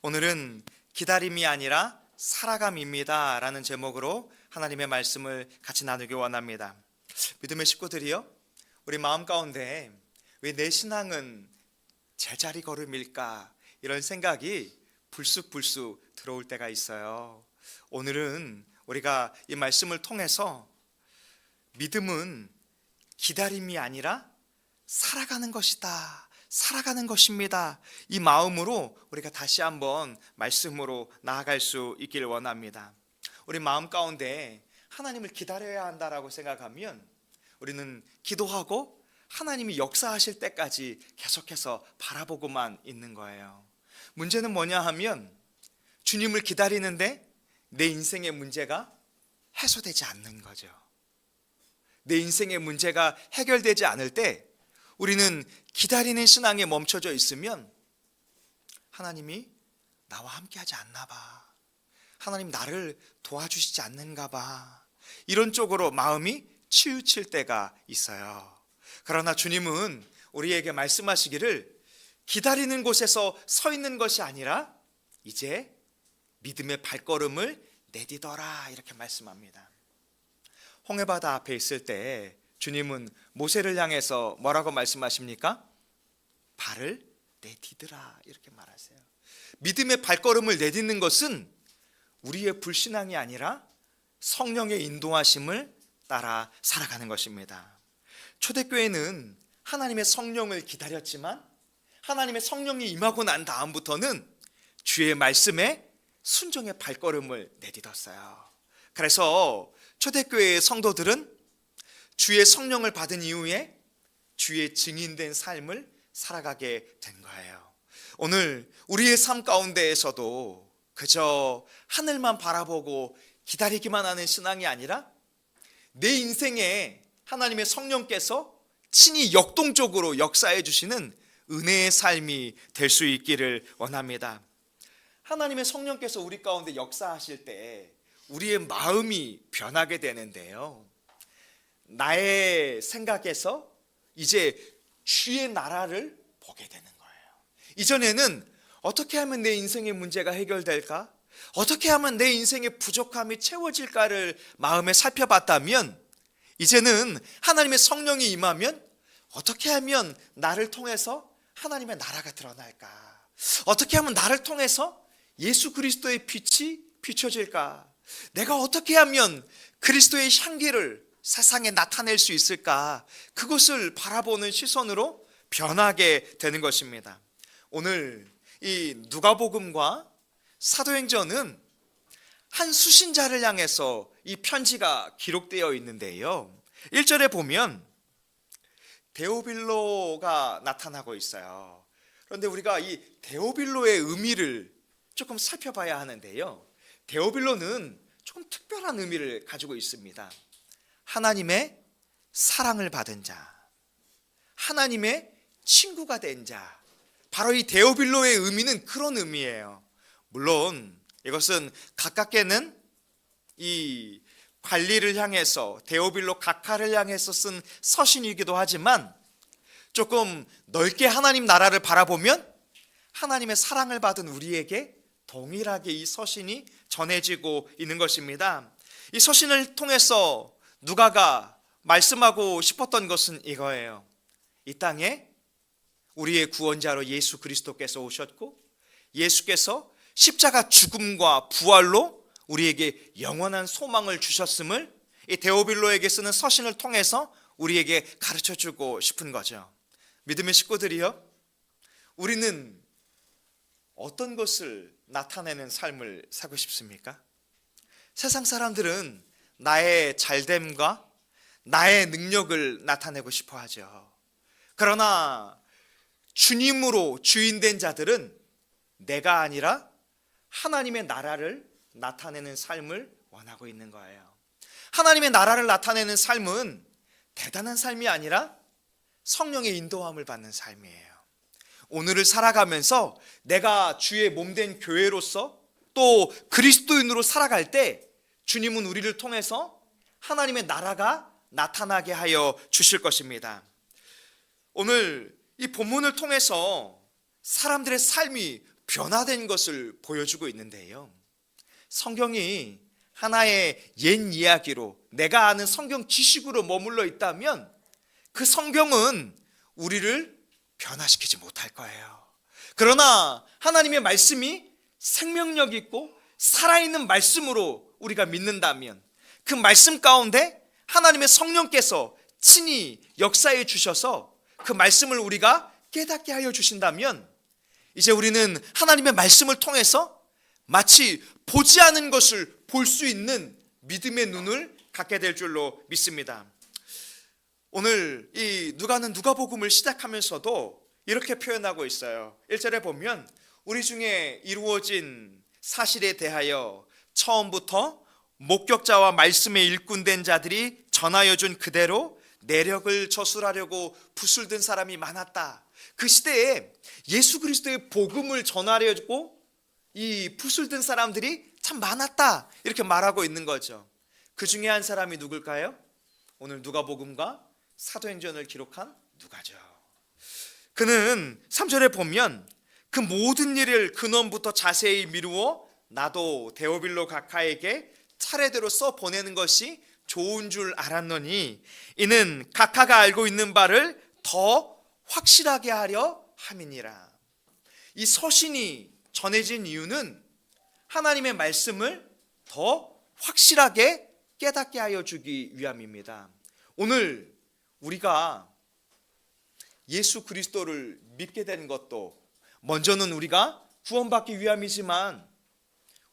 오늘은 기다림이 아니라 살아감입니다 라는 제목으로 하나님의 말씀을 같이 나누기 원합니다. 믿음의 식구들이요, 우리 마음 가운데 왜 내 신앙은 제자리 걸음일까, 이런 생각이 불쑥불쑥 들어올 때가 있어요. 오늘은 우리가 이 말씀을 통해서 믿음은 기다림이 아니라 살아가는 것이다, 살아가는 것입니다, 이 마음으로 우리가 다시 한번 말씀으로 나아갈 수 있길 원합니다. 우리 마음 가운데 하나님을 기다려야 한다라고 생각하면 우리는 기도하고 하나님이 역사하실 때까지 계속해서 바라보고만 있는 거예요. 문제는 뭐냐 하면 주님을 기다리는데 내 인생의 문제가 해소되지 않는 거죠. 내 인생의 문제가 해결되지 않을 때 우리는 기다리는 신앙에 멈춰져 있으면 하나님이 나와 함께 하지 않나 봐, 하나님 나를 도와주시지 않는가 봐, 이런 쪽으로 마음이 치우칠 때가 있어요. 그러나 주님은 우리에게 말씀하시기를 기다리는 곳에서 서 있는 것이 아니라 이제 믿음의 발걸음을 내디뎌라, 이렇게 말씀합니다. 홍해바다 앞에 있을 때 주님은 모세를 향해서 뭐라고 말씀하십니까? 발을 내디드라, 이렇게 말하세요. 믿음의 발걸음을 내딛는 것은 우리의 불신앙이 아니라 성령의 인도하심을 따라 살아가는 것입니다. 초대교회는 하나님의 성령을 기다렸지만 하나님의 성령이 임하고 난 다음부터는 주의 말씀에 순종의 발걸음을 내딛었어요. 그래서 초대교회의 성도들은 주의 성령을 받은 이후에 주의 증인된 삶을 살아가게 된 거예요. 오늘 우리의 삶 가운데에서도 그저 하늘만 바라보고 기다리기만 하는 신앙이 아니라 내 인생에 하나님의 성령께서 친히 역동적으로 역사해 주시는 은혜의 삶이 될 수 있기를 원합니다. 하나님의 성령께서 우리 가운데 역사하실 때 우리의 마음이 변하게 되는데요, 나의 생각에서 이제 주의 나라를 보게 되는 거예요. 이전에는 어떻게 하면 내 인생의 문제가 해결될까? 어떻게 하면 내 인생의 부족함이 채워질까를 마음에 살펴봤다면, 이제는 하나님의 성령이 임하면 어떻게 하면 나를 통해서 하나님의 나라가 드러날까? 어떻게 하면 나를 통해서 예수 그리스도의 빛이 비춰질까? 내가 어떻게 하면 그리스도의 향기를 세상에 나타낼 수 있을까? 그것을 바라보는 시선으로 변하게 되는 것입니다. 오늘 이 누가복음과 사도행전은 한 수신자를 향해서 이 편지가 기록되어 있는데요, 1절에 보면 데오빌로가 나타나고 있어요. 그런데 우리가 이 데오빌로의 의미를 조금 살펴봐야 하는데요, 데오빌로는 조금 특별한 의미를 가지고 있습니다. 하나님의 사랑을 받은 자, 하나님의 친구가 된 자, 바로 이 데오빌로의 의미는 그런 의미예요. 물론 이것은 가깝게는 이 관리를 향해서, 데오빌로 각하를 향해서 쓴 서신이기도 하지만 조금 넓게 하나님 나라를 바라보면 하나님의 사랑을 받은 우리에게 동일하게 이 서신이 전해지고 있는 것입니다. 이 서신을 통해서 누가가 말씀하고 싶었던 것은 이거예요. 이 땅에 우리의 구원자로 예수 그리스도께서 오셨고, 예수께서 십자가 죽음과 부활로 우리에게 영원한 소망을 주셨음을 이 데오빌로에게 쓰는 서신을 통해서 우리에게 가르쳐주고 싶은 거죠. 믿음의 식구들이요, 우리는 어떤 것을 나타내는 삶을 살고 싶습니까? 세상 사람들은 나의 잘됨과 나의 능력을 나타내고 싶어 하죠. 그러나 주님으로 주인된 자들은 내가 아니라 하나님의 나라를 나타내는 삶을 원하고 있는 거예요. 하나님의 나라를 나타내는 삶은 대단한 삶이 아니라 성령의 인도함을 받는 삶이에요. 오늘을 살아가면서 내가 주의 몸된 교회로서 또 그리스도인으로 살아갈 때 주님은 우리를 통해서 하나님의 나라가 나타나게 하여 주실 것입니다. 오늘 이 본문을 통해서 사람들의 삶이 변화된 것을 보여주고 있는데요. 성경이 하나의 옛 이야기로, 내가 아는 성경 지식으로 머물러 있다면 그 성경은 우리를 변화시키지 못할 거예요. 그러나 하나님의 말씀이 생명력 있고 살아있는 말씀으로 우리가 믿는다면, 그 말씀 가운데 하나님의 성령께서 친히 역사해 주셔서 그 말씀을 우리가 깨닫게 하여 주신다면, 이제 우리는 하나님의 말씀을 통해서 마치 보지 않은 것을 볼 수 있는 믿음의 눈을 갖게 될 줄로 믿습니다. 오늘 이 누가복음을 시작하면서도 이렇게 표현하고 있어요. 1절에 보면 우리 중에 이루어진 사실에 대하여 처음부터 목격자와 말씀에 일꾼된 자들이 전하여 준 그대로 내력을 저술하려고 붓을 든 사람이 많았다. 그 시대에 예수 그리스도의 복음을 전하려고 이 붓을 든 사람들이 참 많았다, 이렇게 말하고 있는 거죠. 그 중에 한 사람이 누굴까요? 오늘 누가복음과 사도행전을 기록한 누가죠. 그는 3절에 보면 그 모든 일을 근원부터 자세히 미루어 나도 데오빌로 각하에게 차례대로 써 보내는 것이 좋은 줄 알았노니 이는 각하가 알고 있는 바를 더 확실하게 하려 함이니라. 이 서신이 전해진 이유는 하나님의 말씀을 더 확실하게 깨닫게 하여 주기 위함입니다. 오늘 우리가 예수 그리스도를 믿게 된 것도 먼저는 우리가 구원받기 위함이지만,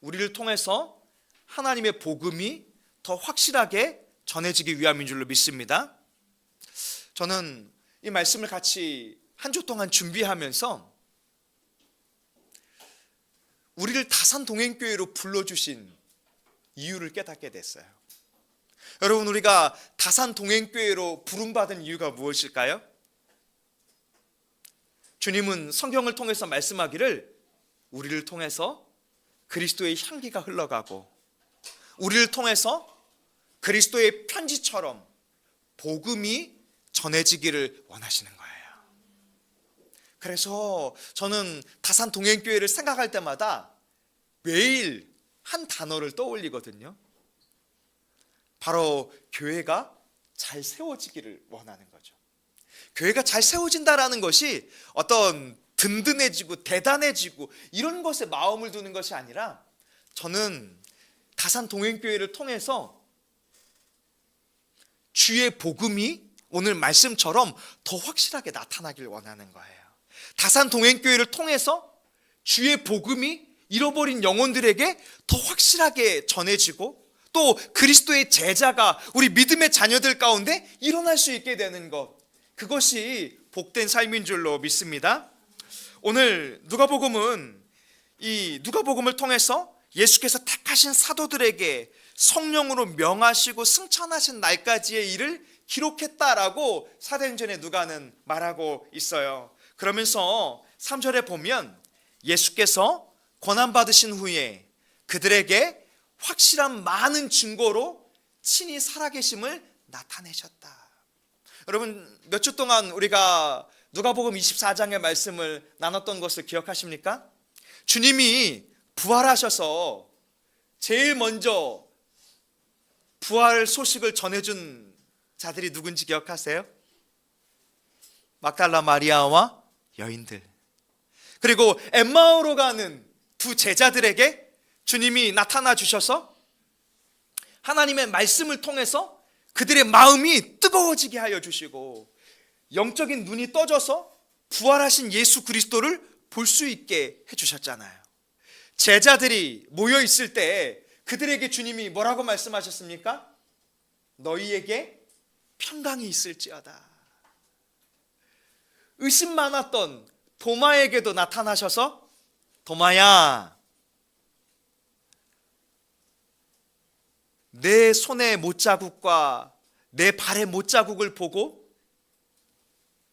우리를 통해서 하나님의 복음이 더 확실하게 전해지기 위함인 줄로 믿습니다. 저는 이 말씀을 같이 한 주 동안 준비하면서 우리를 다산동행교회로 불러주신 이유를 깨닫게 됐어요. 여러분, 우리가 다산동행교회로 부름받은 이유가 무엇일까요? 주님은 성경을 통해서 말씀하기를 우리를 통해서 그리스도의 향기가 흘러가고 우리를 통해서 그리스도의 편지처럼 복음이 전해지기를 원하시는 거예요. 그래서 저는 다산동행교회를 생각할 때마다 매일 한 단어를 떠올리거든요. 바로 교회가 잘 세워지기를 원하는 거죠. 교회가 잘 세워진다라는 것이 어떤 든든해지고 대단해지고 이런 것에 마음을 두는 것이 아니라, 저는 다산동행교회를 통해서 주의 복음이 오늘 말씀처럼 더 확실하게 나타나길 원하는 거예요. 다산동행교회를 통해서 주의 복음이 잃어버린 영혼들에게 더 확실하게 전해지고, 또 그리스도의 제자가 우리 믿음의 자녀들 가운데 일어날 수 있게 되는 것, 그것이 복된 삶인 줄로 믿습니다. 오늘 누가복음은 이 누가복음을 통해서 예수께서 택하신 사도들에게 성령으로 명하시고 승천하신 날까지의 일을 기록했다라고 사도행전의 누가는 말하고 있어요. 그러면서 3절에 보면 예수께서 고난받으신 후에 그들에게 확실한 많은 증거로 친히 살아계심을 나타내셨다. 여러분, 몇 주 동안 우리가 누가복음 24장의 말씀을 나눴던 것을 기억하십니까? 주님이 부활하셔서 제일 먼저 부활 소식을 전해준 자들이 누군지 기억하세요? 막달라 마리아와 여인들, 그리고 엠마오로 가는 두 제자들에게 주님이 나타나 주셔서 하나님의 말씀을 통해서 그들의 마음이 뜨거워지게 하여 주시고 영적인 눈이 떠져서 부활하신 예수 그리스도를 볼 수 있게 해주셨잖아요. 제자들이 모여 있을 때 그들에게 주님이 뭐라고 말씀하셨습니까? 너희에게 평강이 있을지어다. 의심 많았던 도마에게도 나타나셔서 도마야, 내 손의 못자국과 내 발의 못자국을 보고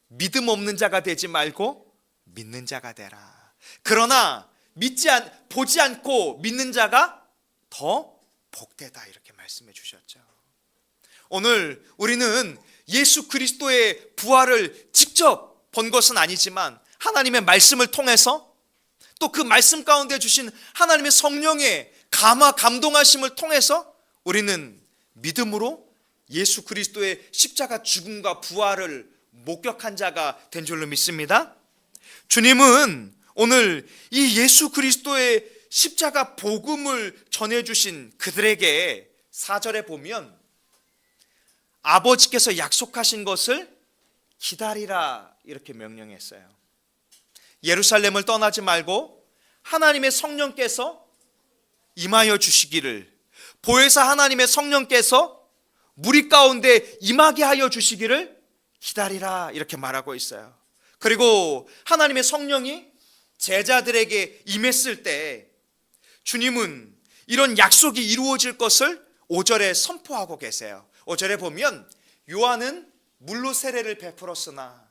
믿음 없는 자가 되지 말고 믿는 자가 되라. 그러나 보지 않고 믿는 자가 더 복되다, 이렇게 말씀해 주셨죠. 오늘 우리는 예수 그리스도의 부활을 직접 본 것은 아니지만 하나님의 말씀을 통해서 또 그 말씀 가운데 주신 하나님의 성령의 감동하심을 통해서 우리는 믿음으로 예수 그리스도의 십자가 죽음과 부활을 목격한 자가 된 줄로 믿습니다. 주님은 오늘 이 예수 그리스도의 십자가 복음을 전해주신 그들에게 4절에 보면 아버지께서 약속하신 것을 기다리라 이렇게 명령했어요. 예루살렘을 떠나지 말고 하나님의 성령께서 임하여 주시기를, 보혜사 하나님의 성령께서 무리 가운데 임하게 하여 주시기를 기다리라 이렇게 말하고 있어요. 그리고 하나님의 성령이 제자들에게 임했을 때 주님은 이런 약속이 이루어질 것을 5절에 선포하고 계세요. 5절에 보면 요한은 물로 세례를 베풀었으나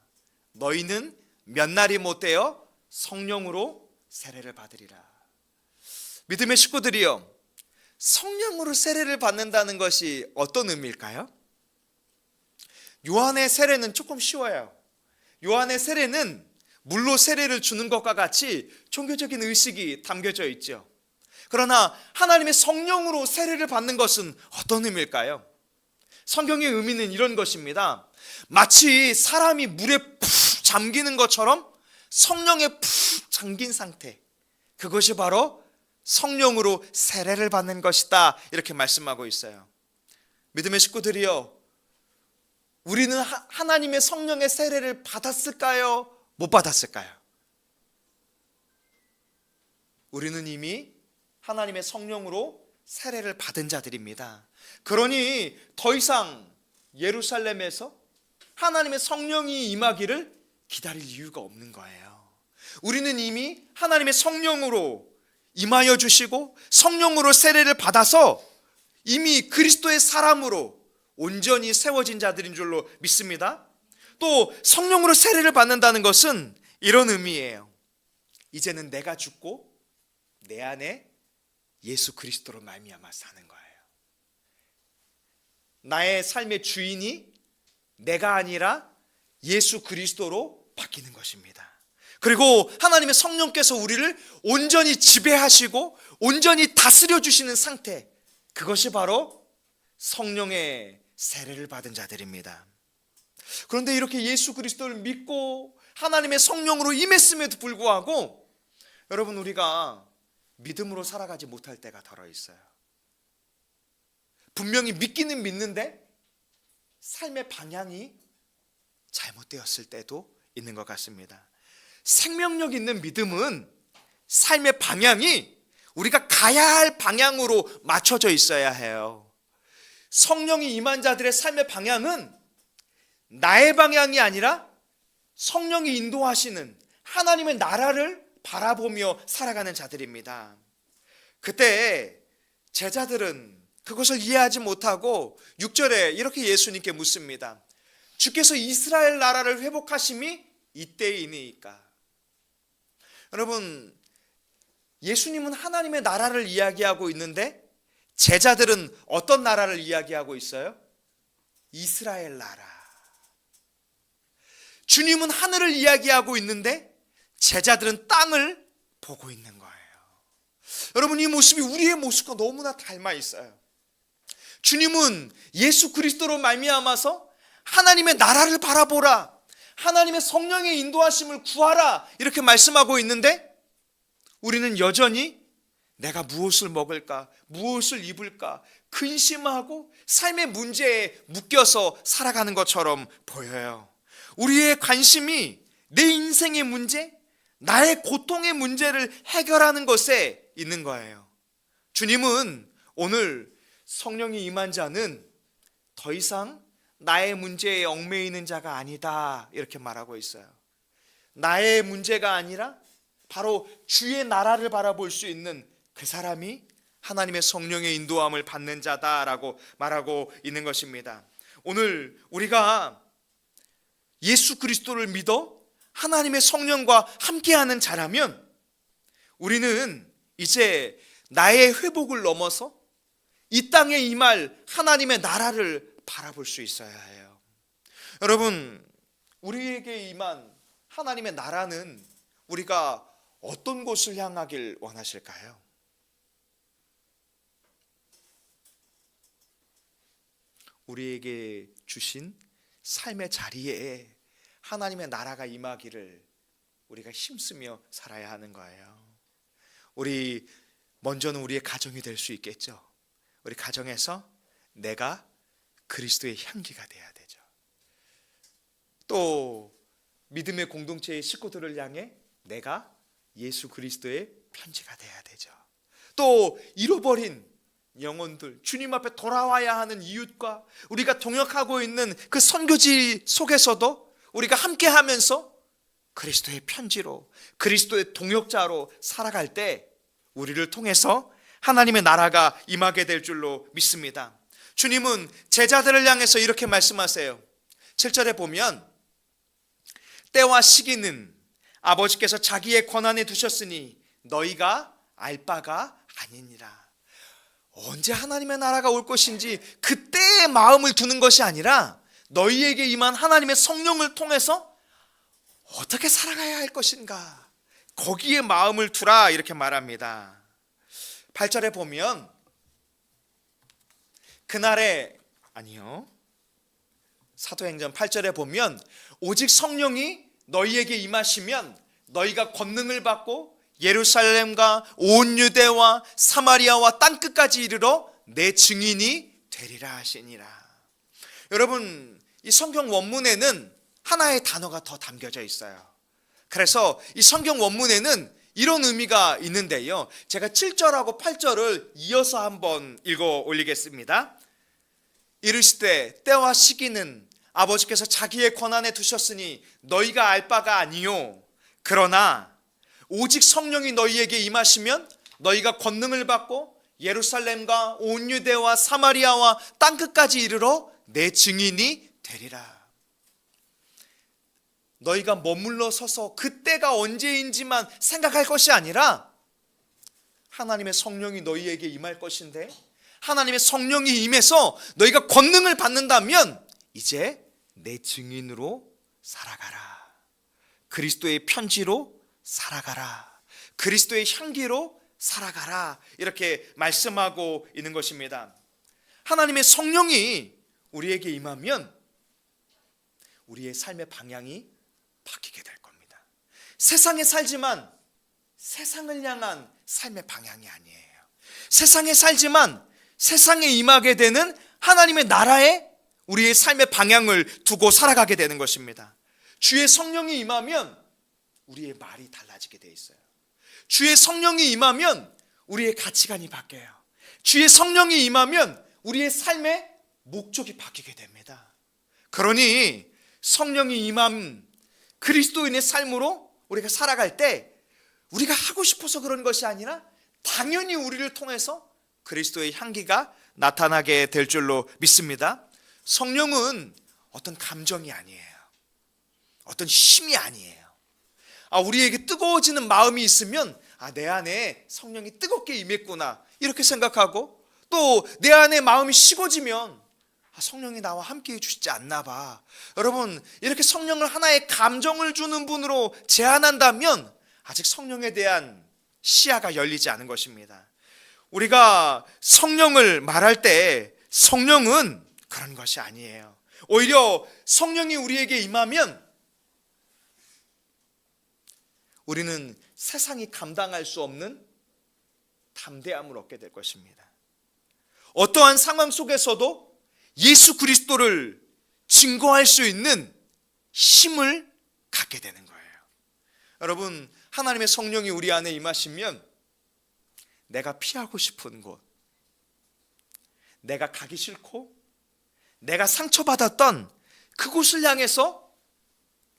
너희는 몇 날이 못되어 성령으로 세례를 받으리라. 믿음의 식구들이여, 성령으로 세례를 받는다는 것이 어떤 의미일까요? 요한의 세례는 조금 쉬워요. 요한의 세례는 물로 세례를 주는 것과 같이 종교적인 의식이 담겨져 있죠. 그러나 하나님의 성령으로 세례를 받는 것은 어떤 의미일까요? 성경의 의미는 이런 것입니다. 마치 사람이 물에 푹 잠기는 것처럼 성령에 푹 잠긴 상태, 그것이 바로 성령으로 세례를 받는 것이다 이렇게 말씀하고 있어요. 믿음의 식구들이여, 우리는 하나님의 성령의 세례를 받았을까요? 못 받았을까요? 우리는 이미 하나님의 성령으로 세례를 받은 자들입니다. 그러니 더 이상 예루살렘에서 하나님의 성령이 임하기를 기다릴 이유가 없는 거예요. 우리는 이미 하나님의 성령으로 임하여 주시고 성령으로 세례를 받아서 이미 그리스도의 사람으로 온전히 세워진 자들인 줄로 믿습니다. 또 성령으로 세례를 받는다는 것은 이런 의미예요. 이제는 내가 죽고 내 안에 예수 그리스도로 말미암아 사는 거예요. 나의 삶의 주인이 내가 아니라 예수 그리스도로 바뀌는 것입니다. 그리고 하나님의 성령께서 우리를 온전히 지배하시고 온전히 다스려 주시는 상태, 그것이 바로 성령의 세례를 받은 자들입니다. 그런데 이렇게 예수 그리스도를 믿고 하나님의 성령으로 임했음에도 불구하고 여러분, 우리가 믿음으로 살아가지 못할 때가 덜어 있어요. 분명히 믿기는 믿는데 삶의 방향이 잘못되었을 때도 있는 것 같습니다. 생명력 있는 믿음은 삶의 방향이 우리가 가야 할 방향으로 맞춰져 있어야 해요. 성령이 임한 자들의 삶의 방향은 나의 방향이 아니라 성령이 인도하시는 하나님의 나라를 바라보며 살아가는 자들입니다. 그때 제자들은 그것을 이해하지 못하고 6절에 이렇게 예수님께 묻습니다. 주께서 이스라엘 나라를 회복하심이 이때이니까. 여러분, 예수님은 하나님의 나라를 이야기하고 있는데 제자들은 어떤 나라를 이야기하고 있어요? 이스라엘 나라. 주님은 하늘을 이야기하고 있는데 제자들은 땅을 보고 있는 거예요. 여러분, 이 모습이 우리의 모습과 너무나 닮아 있어요. 주님은 예수 그리스도로 말미암아서 하나님의 나라를 바라보라, 하나님의 성령의 인도하심을 구하라 이렇게 말씀하고 있는데 우리는 여전히 내가 무엇을 먹을까, 무엇을 입을까 근심하고 삶의 문제에 묶여서 살아가는 것처럼 보여요. 우리의 관심이 내 인생의 문제, 나의 고통의 문제를 해결하는 것에 있는 거예요. 주님은 오늘 성령이 임한 자는 더 이상 나의 문제에 얽매이는 자가 아니다 이렇게 말하고 있어요. 나의 문제가 아니라 바로 주의 나라를 바라볼 수 있는 그 사람이 하나님의 성령의 인도함을 받는 자다라고 말하고 있는 것입니다. 오늘 우리가 예수 그리스도를 믿어 하나님의 성령과 함께하는 자라면 우리는 이제 나의 회복을 넘어서 이 땅에 임할 하나님의 나라를 바라볼 수 있어야 해요. 여러분, 우리에게 임한 하나님의 나라는 우리가 어떤 곳을 향하길 원하실까요? 우리에게 주신 삶의 자리에 하나님의 나라가 임하기를 우리가 힘쓰며 살아야 하는 거예요. 먼저는 우리의 가정이 될 수 있겠죠. 우리 가정에서 내가 그리스도의 향기가 돼야 되죠. 또 믿음의 공동체의 식구들을 향해 내가 예수 그리스도의 편지가 돼야 되죠. 또 잃어버린 영혼들, 주님 앞에 돌아와야 하는 이웃과 우리가 동역하고 있는 그 선교지 속에서도 우리가 함께하면서 그리스도의 편지로, 그리스도의 동역자로 살아갈 때 우리를 통해서 하나님의 나라가 임하게 될 줄로 믿습니다. 주님은 제자들을 향해서 이렇게 말씀하세요. 7절에 보면 때와 시기는 아버지께서 자기의 권한에 두셨으니 너희가 알 바가 아니니라. 언제 하나님의 나라가 올 것인지 그때의 마음을 두는 것이 아니라 너희에게 임한 하나님의 성령을 통해서 어떻게 살아가야 할 것인가, 거기에 마음을 두라 이렇게 말합니다. 8절에 보면 사도행전 8절에 보면 오직 성령이 너희에게 임하시면 너희가 권능을 받고 예루살렘과 온 유대와 사마리아와 땅끝까지 이르러 내 증인이 되리라 하시니라. 여러분, 이 성경 원문에는 하나의 단어가 더 담겨져 있어요. 그래서 이 성경 원문에는 이런 의미가 있는데요, 제가 7절하고 8절을 이어서 한번 읽어 올리겠습니다. 이르시되 때와 시기는 아버지께서 자기의 권한에 두셨으니 너희가 알 바가 아니요 그러나 오직 성령이 너희에게 임하시면 너희가 권능을 받고 예루살렘과 온 유대와 사마리아와 땅끝까지 이르러 내 증인이 되리라. 너희가 머물러 서서 그때가 언제인지만 생각할 것이 아니라 하나님의 성령이 너희에게 임할 것인데, 하나님의 성령이 임해서 너희가 권능을 받는다면 이제 내 증인으로 살아가라. 그리스도의 편지로 살아가라. 그리스도의 향기로 살아가라. 이렇게 말씀하고 있는 것입니다. 하나님의 성령이 우리에게 임하면 우리의 삶의 방향이 바뀌게 될 겁니다. 세상에 살지만 세상을 향한 삶의 방향이 아니에요. 세상에 살지만 세상에 임하게 되는 하나님의 나라에 우리의 삶의 방향을 두고 살아가게 되는 것입니다. 주의 성령이 임하면 우리의 말이 달라지게 돼 있어요. 주의 성령이 임하면 우리의 가치관이 바뀌어요. 주의 성령이 임하면 우리의 삶의 목적이 바뀌게 됩니다. 그러니 성령이 임함 그리스도인의 삶으로 우리가 살아갈 때 우리가 하고 싶어서 그런 것이 아니라 당연히 우리를 통해서 그리스도의 향기가 나타나게 될 줄로 믿습니다. 성령은 어떤 감정이 아니에요. 어떤 힘이 아니에요. 우리에게 뜨거워지는 마음이 있으면 내 안에 성령이 뜨겁게 임했구나 이렇게 생각하고, 또 내 안에 마음이 식어지면 성령이 나와 함께 해주시지 않나 봐. 여러분, 이렇게 성령을 하나의 감정을 주는 분으로 제한한다면 아직 성령에 대한 시야가 열리지 않은 것입니다. 우리가 성령을 말할 때 성령은 그런 것이 아니에요. 오히려 성령이 우리에게 임하면 우리는 세상이 감당할 수 없는 담대함을 얻게 될 것입니다. 어떠한 상황 속에서도 예수 그리스도를 증거할 수 있는 힘을 갖게 되는 거예요. 여러분, 하나님의 성령이 우리 안에 임하시면 내가 피하고 싶은 곳, 내가 가기 싫고 내가 상처받았던 그곳을 향해서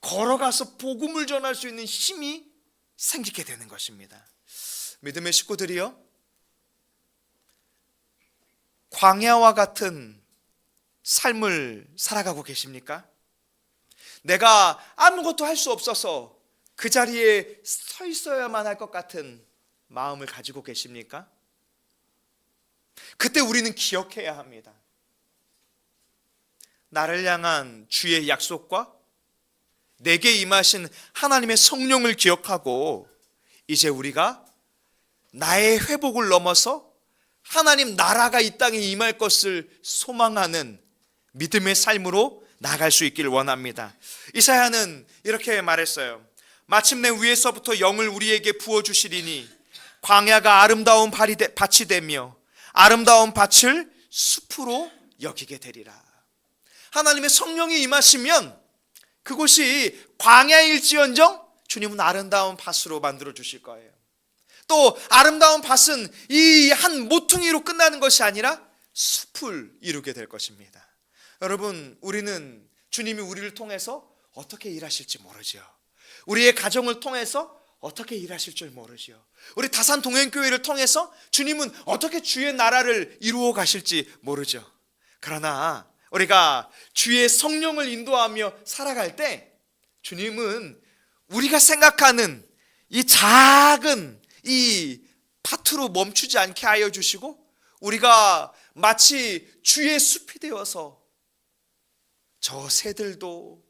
걸어가서 복음을 전할 수 있는 힘이 생기게 되는 것입니다. 믿음의 식구들이요, 광야와 같은 삶을 살아가고 계십니까? 내가 아무것도 할 수 없어서 그 자리에 서 있어야만 할 것 같은 마음을 가지고 계십니까? 그때 우리는 기억해야 합니다. 나를 향한 주의 약속과 내게 임하신 하나님의 성령을 기억하고 이제 우리가 나의 회복을 넘어서 하나님 나라가 이 땅에 임할 것을 소망하는 믿음의 삶으로 나아갈 수 있기를 원합니다. 이사야는 이렇게 말했어요. 마침내 위에서부터 영을 우리에게 부어주시리니 광야가 아름다운 밭이 되며 아름다운 밭을 숲으로 여기게 되리라. 하나님의 성령이 임하시면 그곳이 광야일지언정 주님은 아름다운 밭으로 만들어 주실 거예요. 또 아름다운 밭은 이 한 모퉁이로 끝나는 것이 아니라 숲을 이루게 될 것입니다. 여러분, 우리는 주님이 우리를 통해서 어떻게 일하실지 모르죠. 우리의 가정을 통해서 어떻게 일하실 줄 모르죠. 우리 다산 동행교회를 통해서 주님은 어떻게 주의 나라를 이루어 가실지 모르죠. 그러나 우리가 주의 성령을 인도하며 살아갈 때 주님은 우리가 생각하는 이 작은 이 밭으로 멈추지 않게 하여 주시고 우리가 마치 주의 숲이 되어서 저 새들도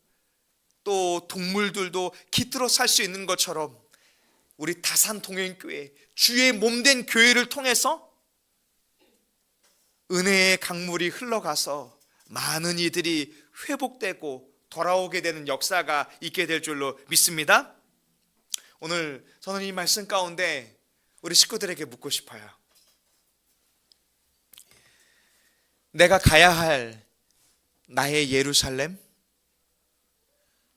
또 동물들도 깃들어 살 수 있는 것처럼 우리 다산 동행교회 주의 몸된 교회를 통해서 은혜의 강물이 흘러가서 많은 이들이 회복되고 돌아오게 되는 역사가 있게 될 줄로 믿습니다. 오늘 저는 이 말씀 가운데 우리 식구들에게 묻고 싶어요. 내가 가야 할 나의 예루살렘,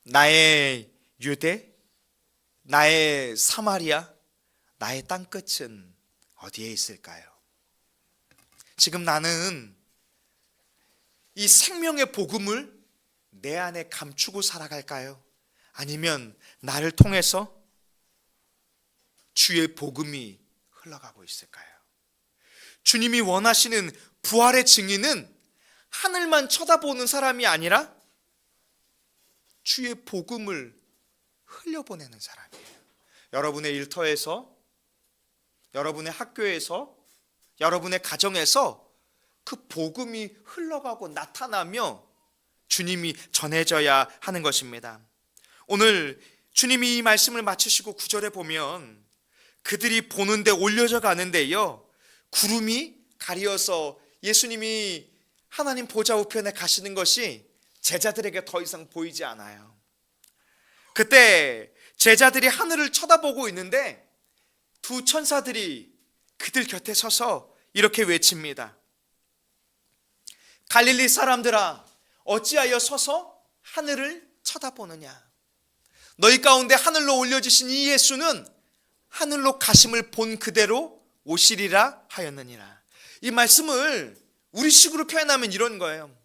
나의 유대, 나의 사마리아, 나의 땅끝은 어디에 있을까요? 지금 나는 이 생명의 복음을 내 안에 감추고 살아갈까요? 아니면 나를 통해서 주의 복음이 흘러가고 있을까요? 주님이 원하시는 부활의 증인은 하늘만 쳐다보는 사람이 아니라 주의 복음을 흘려보내는 사람이에요. 여러분의 일터에서, 여러분의 학교에서, 여러분의 가정에서 그 복음이 흘러가고 나타나며 주님이 전해져야 하는 것입니다. 오늘 주님이 이 말씀을 마치시고 9절에 보면 그들이 보는데 올려져 가는데요, 구름이 가리어서 예수님이 하나님 보좌 우편에 가시는 것이 제자들에게 더 이상 보이지 않아요. 그때 제자들이 하늘을 쳐다보고 있는데 두 천사들이 그들 곁에 서서 이렇게 외칩니다. 갈릴리 사람들아, 어찌하여 서서 하늘을 쳐다보느냐? 너희 가운데 하늘로 올려지신 이 예수는 하늘로 가심을 본 그대로 오시리라 하였느니라. 이 말씀을 우리식으로 표현하면 이런 거예요.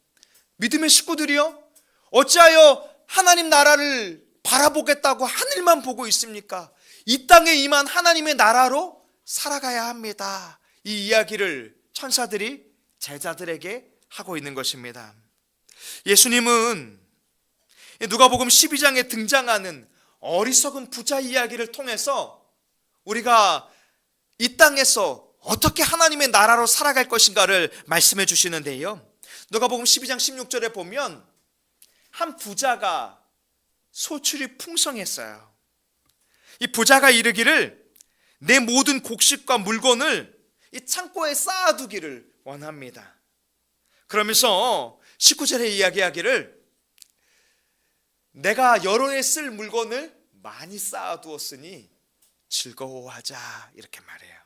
믿음의 식구들이요, 어찌하여 하나님 나라를 바라보겠다고 하늘만 보고 있습니까? 이 땅에 임한 하나님의 나라로 살아가야 합니다. 이 이야기를 천사들이 제자들에게 하고 있는 것입니다. 예수님은 누가복음 12장에 등장하는 어리석은 부자 이야기를 통해서 우리가 이 땅에서 어떻게 하나님의 나라로 살아갈 것인가를 말씀해 주시는데요, 누가복음 12장 16절에 보면 한 부자가 소출이 풍성했어요. 이 부자가 이르기를 내 모든 곡식과 물건을 이 창고에 쌓아두기를 원합니다. 그러면서 19절에 이야기하기를 내가 여러 해 쓸 물건을 많이 쌓아두었으니 즐거워하자, 이렇게 말해요.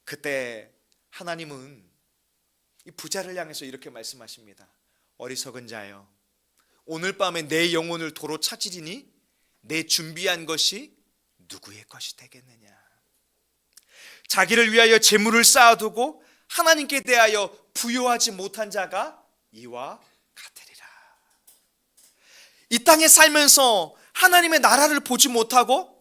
그때 하나님은 이 부자를 향해서 이렇게 말씀하십니다. 어리석은 자여, 오늘 밤에 내 영혼을 도로 찾으리니 내 준비한 것이 누구의 것이 되겠느냐? 자기를 위하여 재물을 쌓아두고 하나님께 대하여 부요하지 못한 자가 이와 같으리라. 이 땅에 살면서 하나님의 나라를 보지 못하고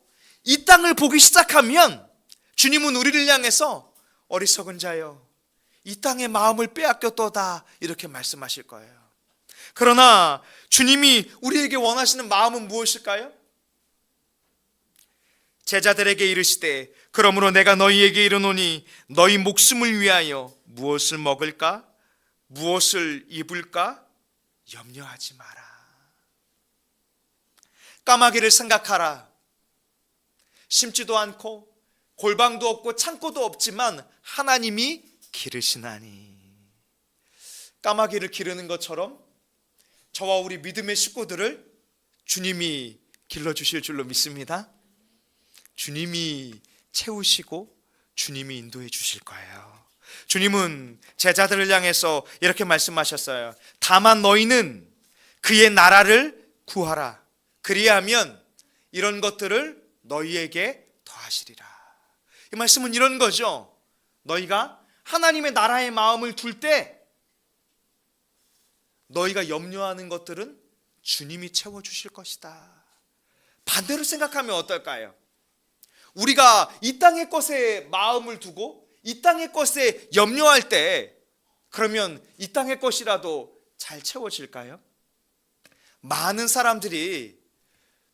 이 땅을 보기 시작하면 주님은 우리를 향해서 어리석은 자여, 이 땅의 마음을 빼앗겼도다, 이렇게 말씀하실 거예요. 그러나 주님이 우리에게 원하시는 마음은 무엇일까요? 제자들에게 이르시되 그러므로 내가 너희에게 이르노니 너희 목숨을 위하여 무엇을 먹을까? 무엇을 입을까? 염려하지 마라. 까마귀를 생각하라. 심지도 않고 골방도 없고 창고도 없지만 하나님이 기르시나니. 까마귀를 기르는 것처럼 저와 우리 믿음의 식구들을 주님이 길러주실 줄로 믿습니다. 주님이 채우시고 주님이 인도해 주실 거예요. 주님은 제자들을 향해서 이렇게 말씀하셨어요. 다만 너희는 그의 나라를 구하라. 그리하면 이런 것들을 너희에게 더하시리라. 이 말씀은 이런 거죠. 너희가 하나님의 나라의 마음을 둘 때 너희가 염려하는 것들은 주님이 채워주실 것이다. 반대로 생각하면 어떨까요? 우리가 이 땅의 것에 마음을 두고 이 땅의 것에 염려할 때 그러면 이 땅의 것이라도 잘 채워질까요? 많은 사람들이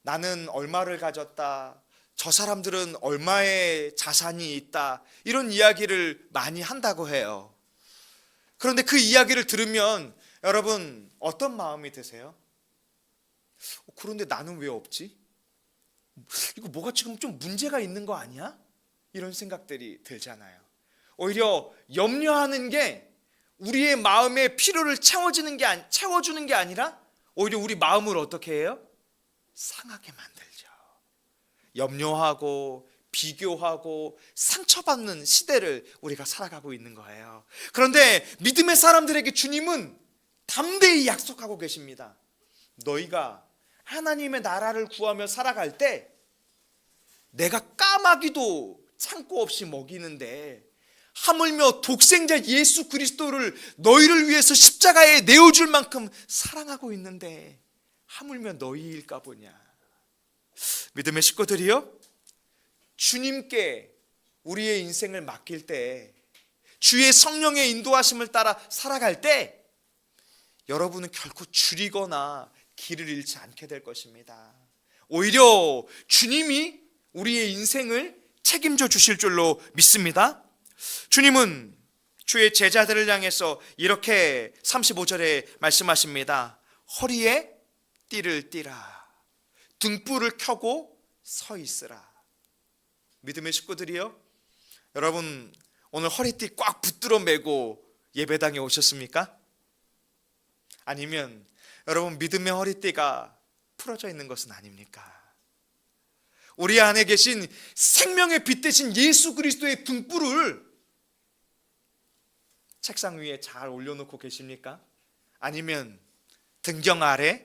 나는 얼마를 가졌다, 저 사람들은 얼마의 자산이 있다, 이런 이야기를 많이 한다고 해요. 그런데 그 이야기를 들으면 여러분 어떤 마음이 드세요? 그런데 나는 왜 없지? 이거 뭐가 지금 좀 문제가 있는 거 아니야? 이런 생각들이 들잖아요. 오히려 염려하는 게 우리의 마음의 필요를 채워주는 게 아니라 오히려 우리 마음을 어떻게 해요? 상하게 만들죠. 염려하고 비교하고 상처받는 시대를 우리가 살아가고 있는 거예요. 그런데 믿음의 사람들에게 주님은 담대히 약속하고 계십니다. 너희가 하나님의 나라를 구하며 살아갈 때 내가 까마귀도 창고 없이 먹이는데 하물며 독생자 예수 그리스도를 너희를 위해서 십자가에 내어줄 만큼 사랑하고 있는데 하물며 너희일까 보냐. 믿음의 식구들이요, 주님께 우리의 인생을 맡길 때, 주의 성령의 인도하심을 따라 살아갈 때 여러분은 결코 줄이거나 길을 잃지 않게 될 것입니다. 오히려 주님이 우리의 인생을 책임져 주실 줄로 믿습니다. 주님은 주의 제자들을 향해서 이렇게 35절에 말씀하십니다. 허리에 띠를 띠라. 등불을 켜고 서 있으라. 믿음의 식구들이요, 여러분 오늘 허리띠 꽉 붙들어 매고 예배당에 오셨습니까? 아니면 여러분 믿음의 허리띠가 풀어져 있는 것은 아닙니까? 우리 안에 계신 생명의 빛 대신 예수 그리스도의 등불을 책상 위에 잘 올려놓고 계십니까? 아니면 등경 아래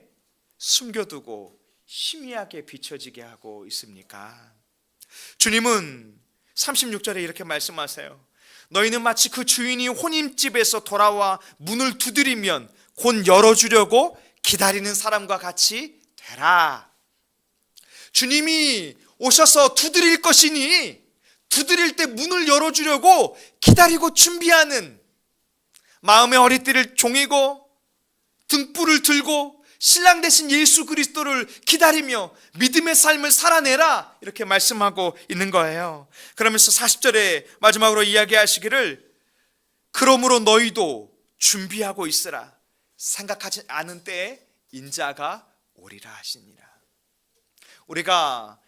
숨겨두고 희미하게 비춰지게 하고 있습니까? 주님은 36절에 이렇게 말씀하세요. 너희는 마치 그 주인이 혼인집에서 돌아와 문을 두드리면 곧 열어주려고 기다리는 사람과 같이 되라. 주님이 오셔서 두드릴 것이니 두드릴 때 문을 열어주려고 기다리고 준비하는, 마음의 허리띠를 종이고 등불을 들고 신랑 되신 예수 그리스도를 기다리며 믿음의 삶을 살아내라, 이렇게 말씀하고 있는 거예요. 그러면서 40절에 마지막으로 이야기하시기를 그러므로 너희도 준비하고 있으라. 생각하지 않은 때에 인자가 오리라 하시니라. 우리가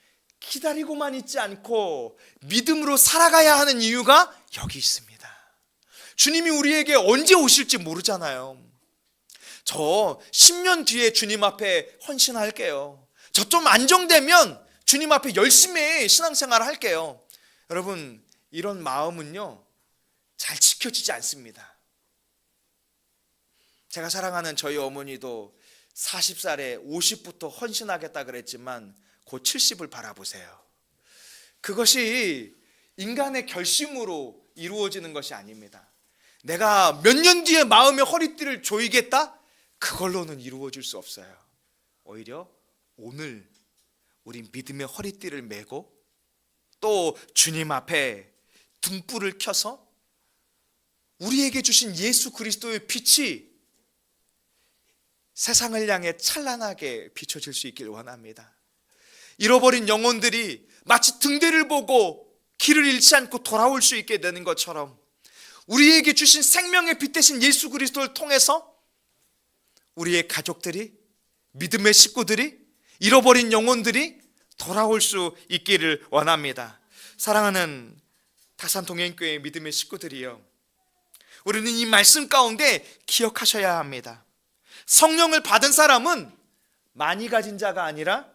기다리고만 있지 않고 믿음으로 살아가야 하는 이유가 여기 있습니다. 주님이 우리에게 언제 오실지 모르잖아요. 저 10년 뒤에 주님 앞에 헌신할게요. 저 좀 안정되면 주님 앞에 열심히 신앙생활 할게요. 여러분, 이런 마음은요 잘 지켜지지 않습니다. 제가 사랑하는 저희 어머니도 40살에 50부터 헌신하겠다 그랬지만 곧 70을 바라보세요. 그것이 인간의 결심으로 이루어지는 것이 아닙니다. 내가 몇 년 뒤에 마음의 허리띠를 조이겠다? 그걸로는 이루어질 수 없어요. 오히려 오늘 우리 믿음의 허리띠를 메고 또 주님 앞에 등불을 켜서 우리에게 주신 예수 그리스도의 빛이 세상을 향해 찬란하게 비춰질 수 있길 원합니다. 잃어버린 영혼들이 마치 등대를 보고 길을 잃지 않고 돌아올 수 있게 되는 것처럼 우리에게 주신 생명의 빛 대신 예수 그리스도를 통해서 우리의 가족들이, 믿음의 식구들이, 잃어버린 영혼들이 돌아올 수 있기를 원합니다. 사랑하는 다산동행교회 믿음의 식구들이요, 우리는 이 말씀 가운데 기억하셔야 합니다. 성령을 받은 사람은 많이 가진 자가 아니라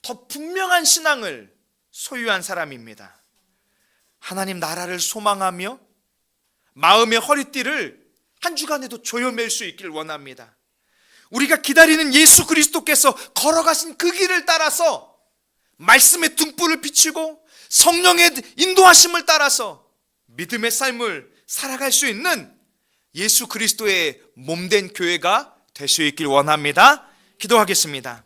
더 분명한 신앙을 소유한 사람입니다. 하나님 나라를 소망하며 마음의 허리띠를 한 주간에도 조여맬 수 있기를 원합니다. 우리가 기다리는 예수 그리스도께서 걸어가신 그 길을 따라서 말씀의 등불을 비추고 성령의 인도하심을 따라서 믿음의 삶을 살아갈 수 있는 예수 그리스도의 몸된 교회가 될 수 있길 원합니다. 기도하겠습니다.